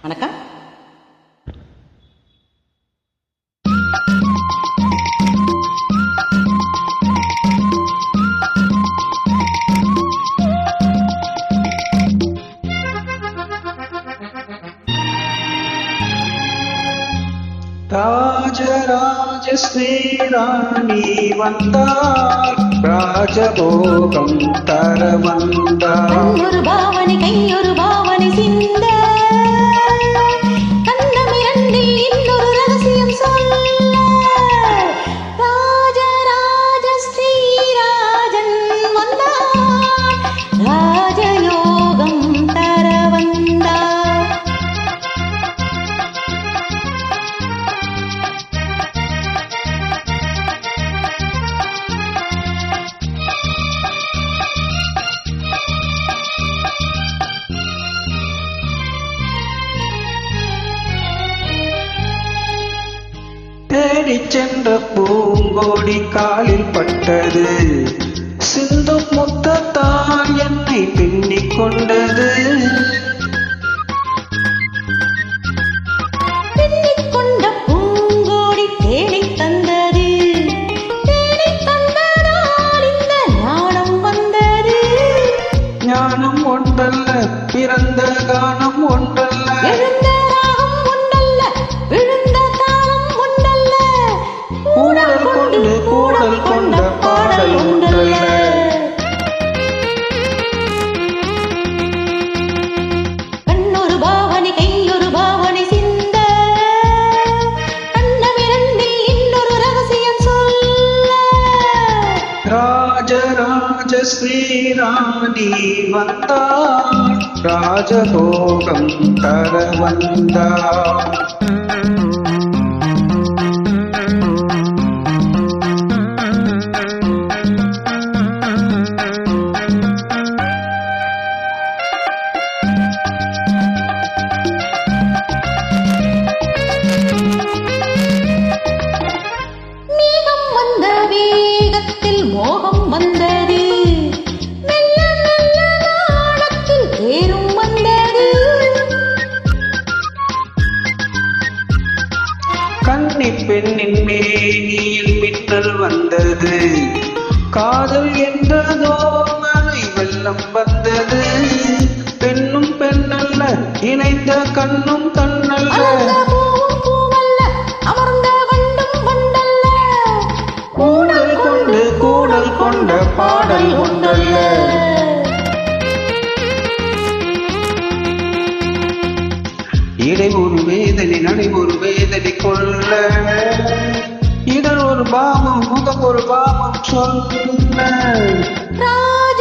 வணக்கம். ராஜராஜ ஸ்ரீராணி வந்தார், ராஜபோகம் தர வந்தார். ஒரு பாவனை கையொரு பாவனை சிந்த கண்ணமிரண்டில் இன்னொரு ரகசியம் சொல்ல ராஜராஜ ஸ்ரீராஜன் வந்தார், ராஜயோகம் தர வந்தார். தேடிச் சென்ற பூங்கோடி காலில் பட்டது, சிந்தும் முத்தத்தால் என்னை பின்னிக் கொண்டது. பின்னிக் கொண்ட பூங்கோடி தேடித் தந்தது, தேடித் தந்ததால் இந்த ஞானம் வந்தது. ஞானம் ஒன்றல்ல, பிறந்த கானம் ஒன்றல்ல, எழுந்த ராகம் ஒன்றல்ல, விழுந்த தாளம் ஒன்றல்ல, கூடல் கொண்டு கூடல் கொண்ட பாடல் ஒன்றல்ல. கண்ணொரு பாவனை கையொரு பாவனை சிந்த கண்ணமிரண்டில் இன்னொரு ரகசியம் சொல்ல ராஜராஜ ஸ்ரீராணி வந்தார், ராஜபோகம் தர வந்தார். மேகம் வந்த வேகத்தில் மோகம் வந்தது, மெல்ல மெல்ல நாணத்தில் தேரும் வந்தது. கன்னி பெண்ணின் மேனியில் மின்னல் வந்தது, காதல் என்றதோ மழை வெள்ளம் வந்தது. பெண்ணும் பெண்ணல்ல, இணைந்த கண்ணும் கண்ணல்ல, அலர்ந்த பூவும் பூவல்ல, அமர்ந்த வண்டும் வண்டல்ல, கூடல் கொண்டு கூடல் கொண்ட பாடல் ஒன்றல்ல. இடை ஒரு வேதனை நடை ஒரு வேதனை கொள்ள, இதழ் ஒரு பாவம் முகம் ஒரு பாவம் சொல்ல. ராஜ